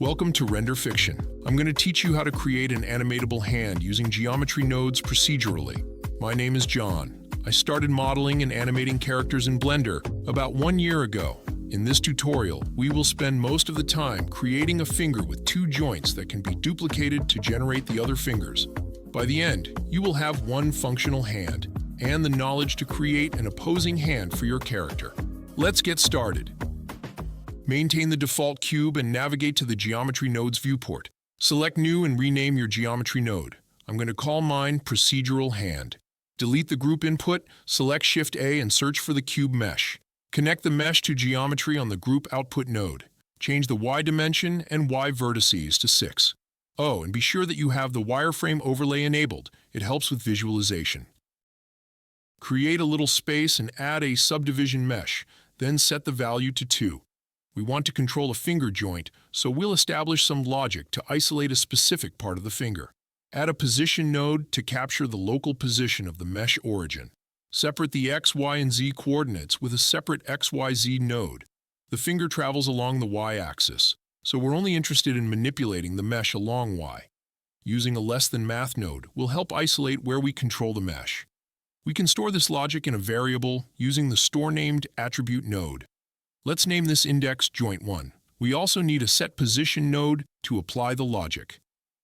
Welcome to Render Fiction. I'm going to teach you how to create an animatable hand using geometry nodes procedurally. My name is John. I started modeling and animating characters in Blender about 1 year ago. In this tutorial, we will spend most of the time creating a finger with 2 joints that can be duplicated to generate the other fingers. By the end, you will have one functional hand and the knowledge to create an opposing hand for your character. Let's get started. Maintain the default cube and navigate to the Geometry Nodes viewport. Select New and rename your geometry node. I'm going to call mine Procedural Hand. Delete the group input, select Shift-A and search for the cube mesh. Connect the mesh to geometry on the group output node. Change the Y dimension and Y vertices to 6. Oh, and be sure that you have the wireframe overlay enabled. It helps with visualization. Create a little space and add a subdivision mesh, then set the value to 2. We want to control a finger joint, so we'll establish some logic to isolate a specific part of the finger. Add a position node to capture the local position of the mesh origin. Separate the X, Y, and Z coordinates with a separate XYZ node. The finger travels along the Y-axis, so we're only interested in manipulating the mesh along Y. Using a less-than-math node will help isolate where we control the mesh. We can store this logic in a variable using the store-named attribute node. Let's name this index joint1. We also need a setPosition node to apply the logic.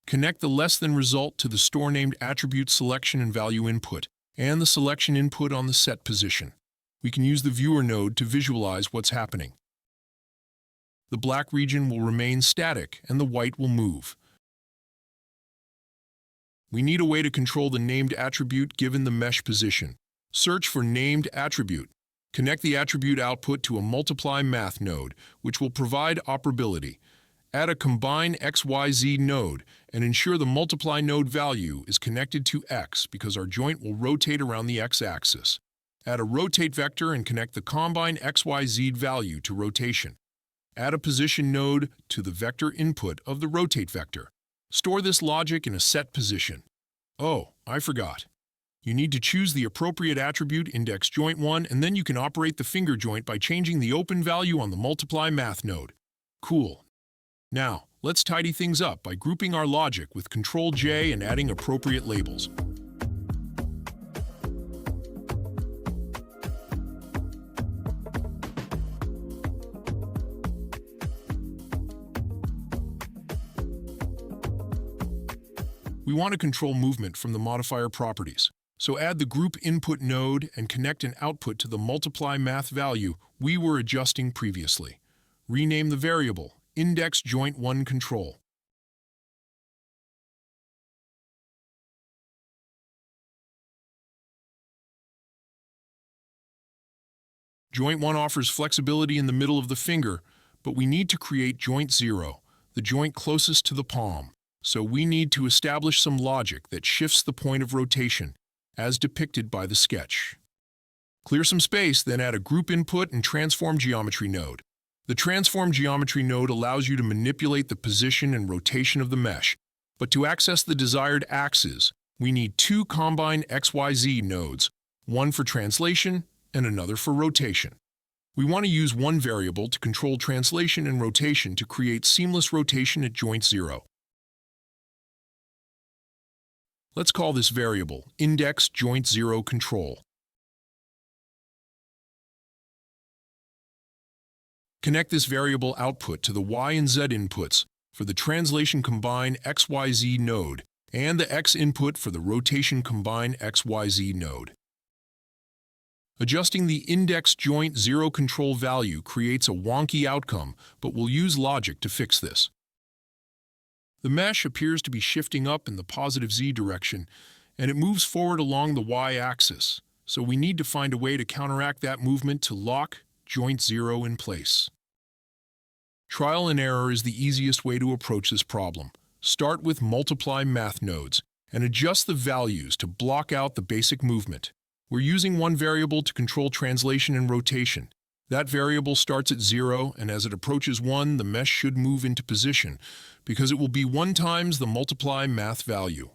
Connect the less than result to the store-named attribute selection and value input, and the selection input on the setPosition. We can use the viewer node to visualize what's happening. The black region will remain static and the white will move. We need a way to control the named attribute given the mesh position. Search for named attribute. Connect the attribute output to a multiply math node, which will provide operability. Add a combine XYZ node and ensure the multiply node value is connected to X because our joint will rotate around the X-axis. Add a rotate vector and connect the combine XYZ value to rotation. Add a position node to the vector input of the rotate vector. Store this logic in a set position. Oh, I forgot. You need to choose the appropriate attribute index joint1 and then you can operate the finger joint by changing the open value on the multiply math node. Cool. Now, let's tidy things up by grouping our logic with Ctrl-J and adding appropriate labels. We want to control movement from the Modifier Properties. So add the group input node and connect an output to the multiply math value we were adjusting previously. Rename the variable index joint1 control. Joint1 offers flexibility in the middle of the finger, but we need to create joint 0, the joint closest to the palm. So we need to establish some logic that shifts the point of rotation, as depicted by the sketch. Clear some space, then add a group input and transform geometry node. The transform geometry node allows you to manipulate the position and rotation of the mesh, but to access the desired axes, we need 2 combine XYZ nodes, one for translation and another for rotation. We want to use one variable to control translation and rotation to create seamless rotation at joint 0. Let's call this variable index joint 0 control. Connect this variable output to the Y and Z inputs for the translation combine XYZ node and the X input for the rotation combine XYZ node. Adjusting the index joint 0 control value creates a wonky outcome, but we'll use logic to fix this. The mesh appears to be shifting up in the positive Z direction, and it moves forward along the Y-axis, so we need to find a way to counteract that movement to lock joint 0 in place. Trial and error is the easiest way to approach this problem. Start with multiply math nodes and adjust the values to block out the basic movement. We're using one variable to control translation and rotation. That variable starts at 0, and as it approaches 1, the mesh should move into position, because it will be 1 times the multiply math value.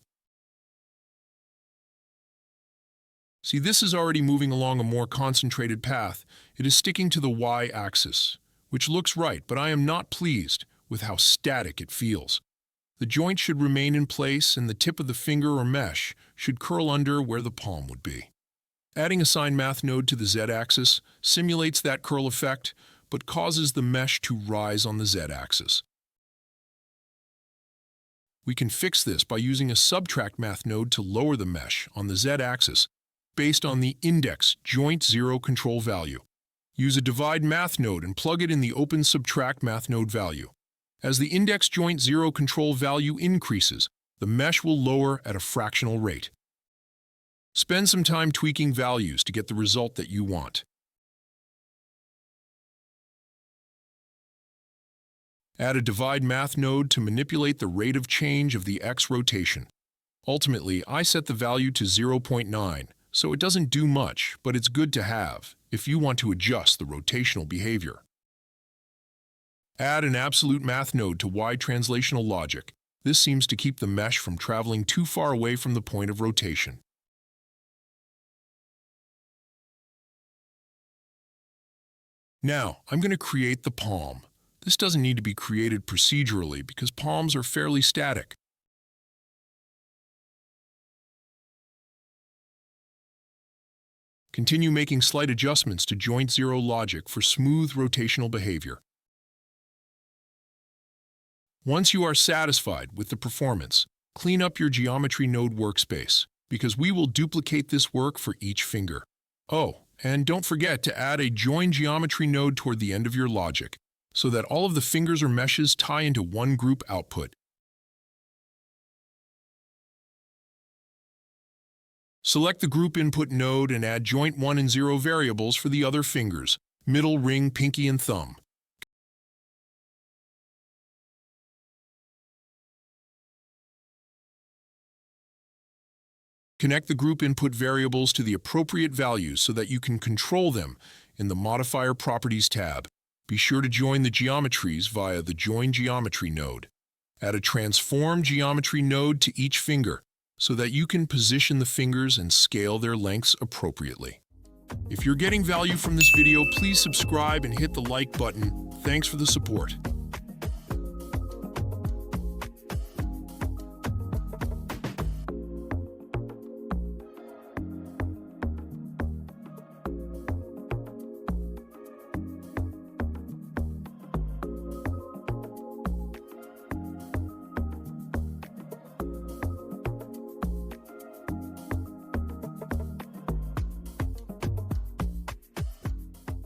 See, this is already moving along a more concentrated path. It is sticking to the Y-axis, which looks right, but I am not pleased. with how static it feels. The joint should remain in place and the tip of the finger or mesh should curl under where the palm would be. Adding a sine math node to the z-axis simulates that curl effect, but causes the mesh to rise on the z-axis. We can fix this by using a subtract math node to lower the mesh on the z-axis based on the index joint 0 control value. Use a divide math node and plug it in the open subtract math node value. As the index joint 0 control value increases, the mesh will lower at a fractional rate. Spend some time tweaking values to get the result that you want. Add a divide math node to manipulate the rate of change of the x rotation. Ultimately, I set the value to 0.9, so it doesn't do much, but it's good to have if you want to adjust the rotational behavior. Add an absolute math node to y translational logic. This seems to keep the mesh from traveling too far away from the point of rotation. Now, I'm going to create the palm. This doesn't need to be created procedurally because palms are fairly static. Continue making slight adjustments to joint 0 logic for smooth rotational behavior. Once you are satisfied with the performance, clean up your geometry node workspace because we will duplicate this work for each finger. Oh, and don't forget to add a join geometry node toward the end of your logic so that all of the fingers or meshes tie into one group output. Select the group input node and add joint 1 and 0 variables for the other fingers, middle, ring, pinky, and thumb. Connect the group input variables to the appropriate values so that you can control them in the Modifier Properties tab. Be sure to join the geometries via the Join Geometry node. Add a Transform Geometry node to each finger so that you can position the fingers and scale their lengths appropriately. If you're getting value from this video, please subscribe and hit the like button. Thanks for the support.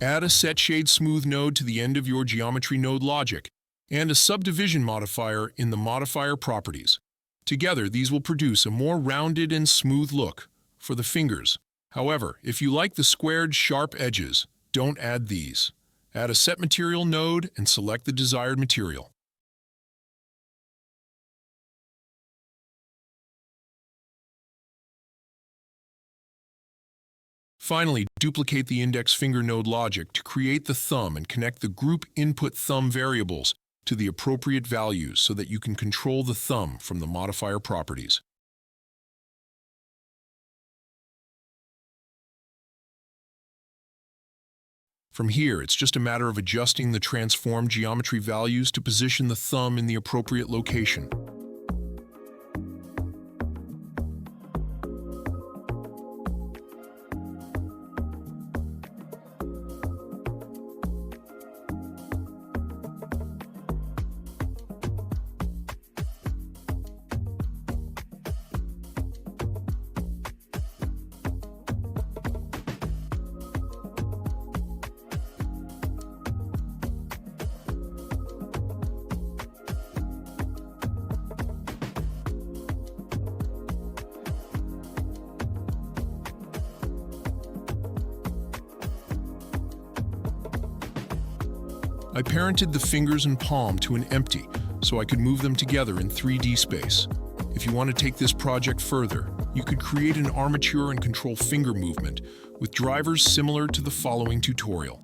Add a Set Shade Smooth node to the end of your geometry node logic and a subdivision modifier in the Modifier Properties. Together, these will produce a more rounded and smooth look for the fingers. However, if you like the squared, sharp edges, don't add these. Add a Set Material node and select the desired material. Finally, duplicate the index finger node logic to create the thumb and connect the group input thumb variables to the appropriate values so that you can control the thumb from the Modifier Properties. From here, it's just a matter of adjusting the transform geometry values to position the thumb in the appropriate location. I parented the fingers and palm to an empty so I could move them together in 3D space. If you want to take this project further, you could create an armature and control finger movement with drivers similar to the following tutorial.